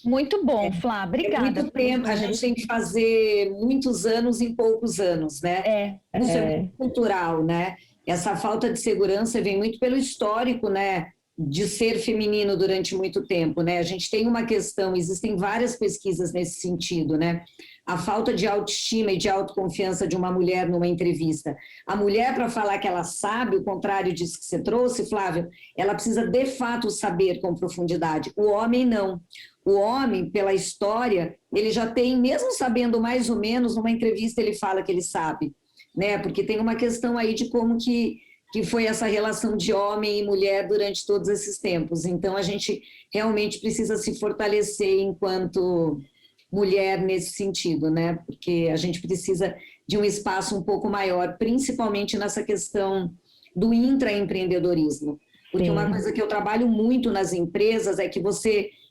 S3: Muito bom, Flá, obrigada.
S2: É muito tempo, a gente tem que fazer muitos anos em poucos anos, né? Isso é muito cultural, né? Essa falta de segurança vem muito pelo histórico, né, de ser feminino durante muito tempo, né? A gente tem uma questão, existem várias pesquisas nesse sentido, né? A falta de autoestima e de autoconfiança de uma mulher numa entrevista. A mulher, para falar que ela sabe, o contrário disso que você trouxe, Flávia, ela precisa de fato saber com profundidade. O homem não. O homem, pela história, ele já tem, mesmo sabendo mais ou menos, numa entrevista ele fala que ele sabe, né? Porque tem uma questão aí de como que foi essa relação de homem e mulher durante todos esses tempos. Então, a gente realmente precisa se fortalecer enquanto mulher nesse sentido, né? Porque a gente precisa de um espaço um pouco maior, principalmente nessa questão do intraempreendedorismo. Porque uma coisa que eu trabalho muito nas empresas é que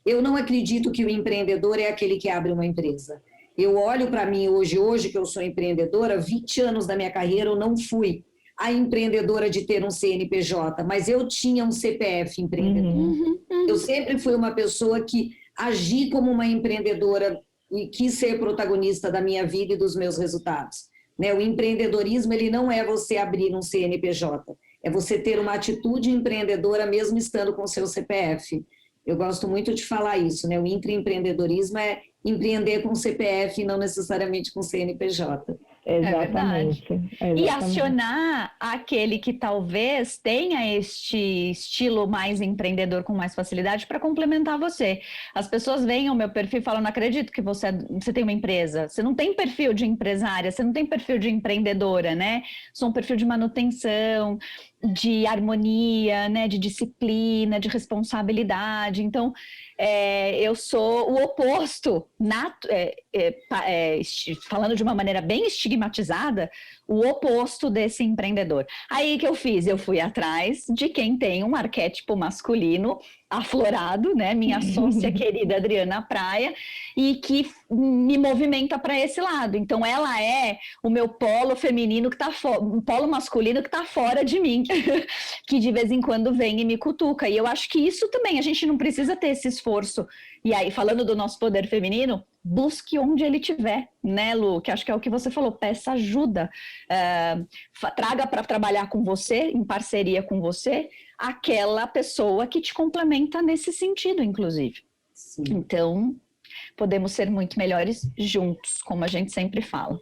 S2: eu não acredito que o empreendedor é aquele que abre uma empresa. Eu olho para mim hoje que eu sou empreendedora, 20 anos da minha carreira eu não fui a empreendedora de ter um CNPJ, mas eu tinha um CPF empreendedor. Eu sempre fui uma pessoa que agi como uma empreendedora e quis ser protagonista da minha vida e dos meus resultados. Né? O empreendedorismo, ele não é você abrir um CNPJ, é você ter uma atitude empreendedora mesmo estando com seu CPF. Eu gosto muito de falar isso, né? O intraempreendedorismo é empreender com CPF e não necessariamente com CNPJ.
S5: Exatamente.
S3: E acionar aquele que talvez tenha este estilo mais empreendedor com mais facilidade para complementar você. As pessoas veem o meu perfil e falam, não acredito que você tem uma empresa. Você não tem perfil de empresária, você não tem perfil de empreendedora, né? Sou um perfil de manutenção, de harmonia, né? De disciplina, de responsabilidade. Então, eu sou o oposto, falando de uma maneira bem estigmatizada, o oposto desse empreendedor. Aí que eu fiz? Eu fui atrás de quem tem um arquétipo masculino aflorado, né? Minha sócia querida Adriana Praia, e que me movimenta para esse lado. Então, ela é o meu polo feminino que tá um polo masculino que está fora de mim, que de vez em quando vem e me cutuca. E eu acho que isso também, a gente não precisa ter esse esforço. E aí, falando do nosso poder feminino, busque onde ele estiver, né, Lu? Que acho que é o que você falou, peça ajuda. Traga para trabalhar com você, em parceria com você, aquela pessoa que te complementa nesse sentido, inclusive.
S2: Sim.
S3: Então, podemos ser muito melhores juntos, como a gente sempre fala.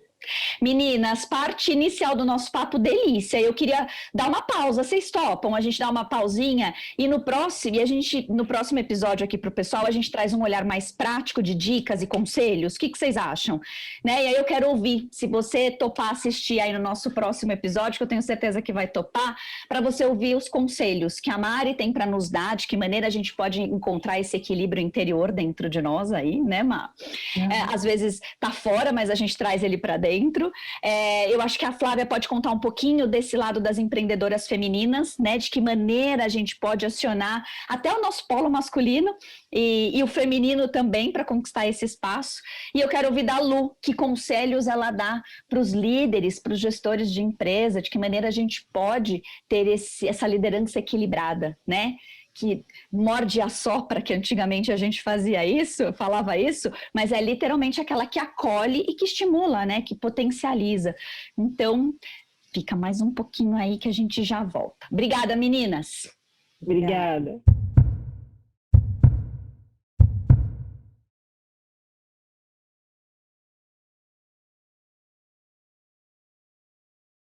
S3: Meninas, parte inicial do nosso papo, delícia. Eu queria dar uma pausa, vocês topam? A gente dá uma pausinha e no próximo episódio aqui pro pessoal, a gente traz um olhar mais prático de dicas e conselhos. O que vocês acham? Né? E aí eu quero ouvir, se você topar assistir aí no nosso próximo episódio, que eu tenho certeza que vai topar, para você ouvir os conselhos que a Mari tem para nos dar, de que maneira a gente pode encontrar esse equilíbrio interior dentro de nós aí, né, Má? Às vezes tá fora, mas a gente traz ele para dentro. Eu acho que a Flávia pode contar um pouquinho desse lado das empreendedoras femininas, né? De que maneira a gente pode acionar até o nosso polo masculino e o feminino também para conquistar esse espaço. E eu quero ouvir da Lu, que conselhos ela dá para os líderes, para os gestores de empresa, de que maneira a gente pode ter essa liderança equilibrada, né? Que morde e assopra, que antigamente a gente fazia isso, falava isso, mas é literalmente aquela que acolhe e que estimula, né? Que potencializa. Então, fica mais um pouquinho aí que a gente já volta. Obrigada, meninas.
S5: Obrigada.